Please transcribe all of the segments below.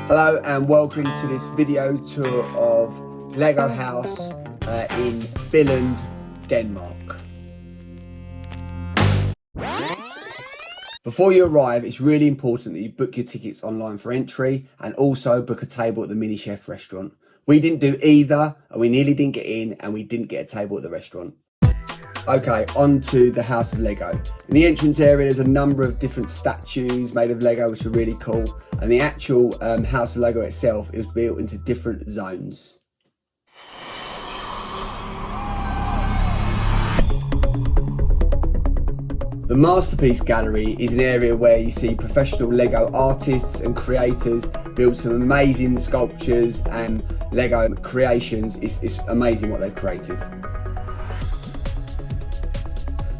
Hello and welcome to this video tour of Lego House in Billund, Denmark. Before you arrive, it's really important that you book your tickets online for entry and also book a table at the Mini Chef restaurant. We didn't do either, and we nearly didn't get in, and we didn't get a table at the restaurant. Okay, on to the House of Lego. In the entrance area, there's a number of different statues made of Lego, which are really cool. And the actual House of Lego itself is built into different zones. The Masterpiece Gallery is an area where you see professional Lego artists and creators build some amazing sculptures and Lego creations. It's amazing what they've created.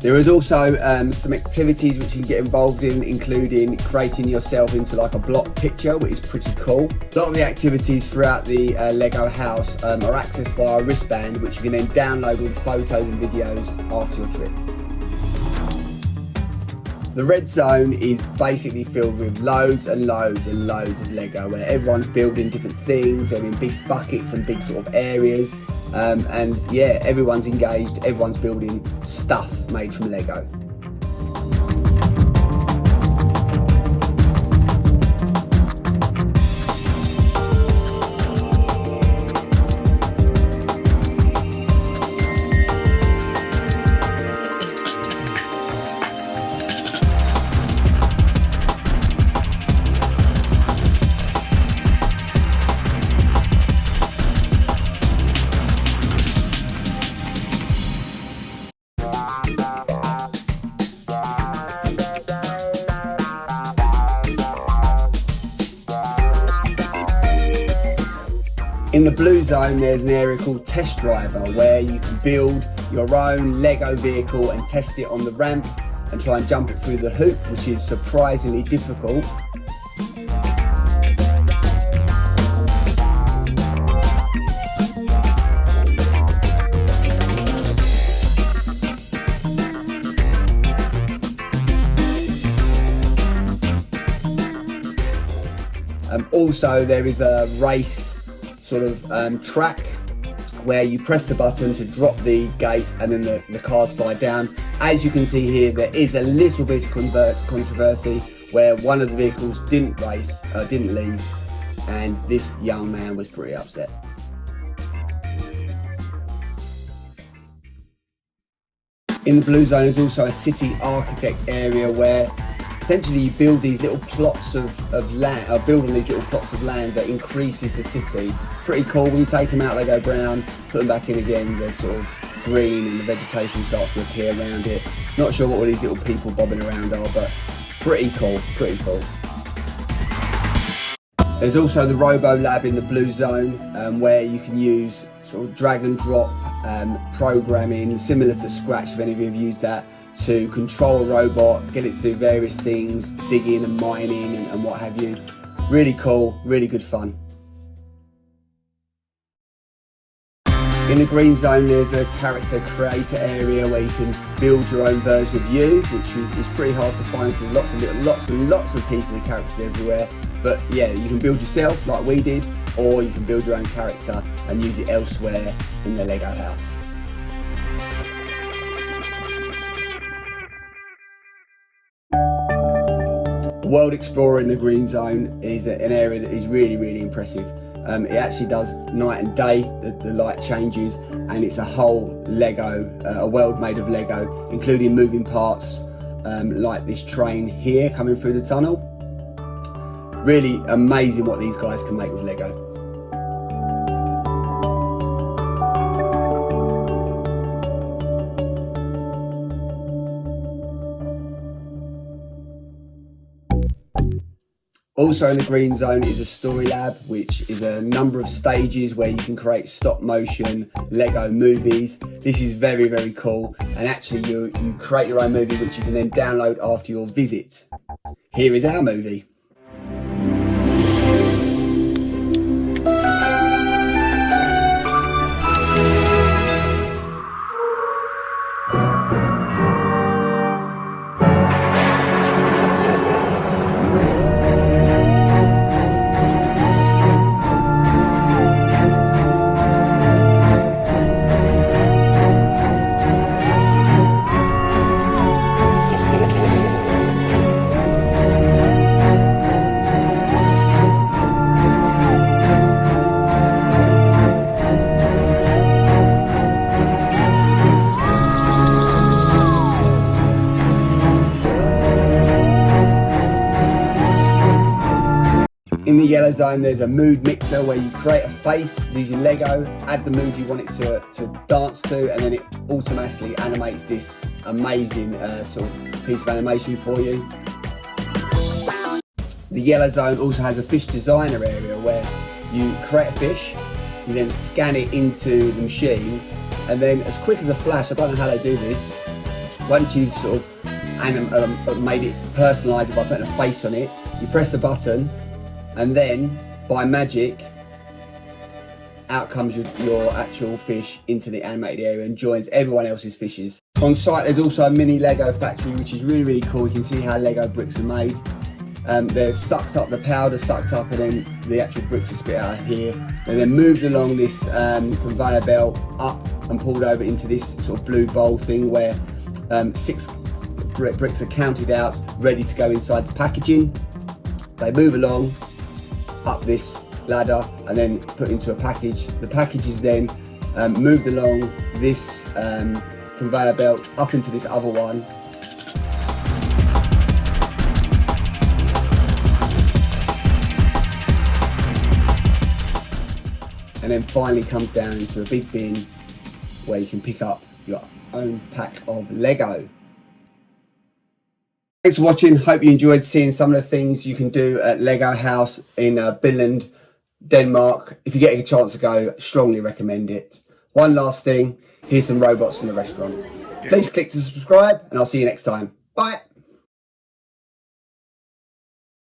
There is also some activities which you can get involved in, including creating yourself into like a block picture, which is pretty cool. A lot of the activities throughout the Lego house are accessed via a wristband, which you can then download all the photos and videos after your trip. The red zone is basically filled with loads and loads and loads of Lego, where everyone's building different things. They're in big buckets and big sort of areas. And yeah, everyone's engaged, everyone's building stuff made from Lego. In the blue zone, there's an area called Test Driver, where you can build your own Lego vehicle and test it on the ramp and try and jump it through the hoop, which is surprisingly difficult. Also, there is a race sort of track where you press the button to drop the gate and then the cars fly down. As you can see here, there is a little bit of controversy where one of the vehicles didn't leave, and this young man was pretty upset. In the blue zone is also a city architect area where essentially you build these little plots of land, build on these little plots of land that increases the city. Pretty cool. When you take them out, they go brown, put them back in again, they're sort of green and the vegetation starts to appear around it. Not sure what all these little people bobbing around are, but pretty cool, pretty cool. There's also the Robo Lab in the blue zone, where you can use sort of drag and drop programming, similar to Scratch, if any of you have used that, to control a robot, get it to do various things, digging and mining and what have you. Really cool, really good fun. In the green zone, there's a character creator area where you can build your own version of you, which is pretty hard to find. There's lots and lots of pieces of characters everywhere. But yeah, you can build yourself like we did, or you can build your own character and use it elsewhere in the Lego house. The World Explorer in the green zone is an area that is really, really impressive. It actually does night and day, the light changes, and it's a whole Lego, a world made of Lego, including moving parts like this train here coming through the tunnel. Really amazing what these guys can make with Lego. Also in the green zone is a story lab, which is a number of stages where you can create stop motion Lego movies. This is very, very cool. And actually you create your own movie, which you can then download after your visit. Here is our movie. In the yellow zone, there's a mood mixer where you create a face using Lego, add the mood you want it to dance to, and then it automatically animates this amazing sort of piece of animation for you. The yellow zone also has a fish designer area where you create a fish, you then scan it into the machine, and then as quick as a flash, I don't know how they do this, once you've sort of made it personalised by putting a face on it, you press the button, and then by magic out comes your actual fish into the animated area and joins everyone else's fishes. On site there's also a mini Lego factory, which is really cool. You can see how Lego bricks are made. They're sucked up, the powder sucked up, and then the actual bricks are spit out here. They're then moved along this conveyor belt up and pulled over into this sort of blue bowl thing where 6 bricks are counted out, ready to go inside the packaging. They move along up this ladder and then put into a package. The package is then moved along this conveyor belt up into this other one. And then finally comes down into a big bin where you can pick up your own pack of Lego. Thanks for watching. Hope you enjoyed seeing some of the things you can do at Lego House in Billund, Denmark. If you get a chance to go, strongly recommend it. One last thing, here's some robots from the restaurant. Please click to subscribe and I'll see you next time. Bye.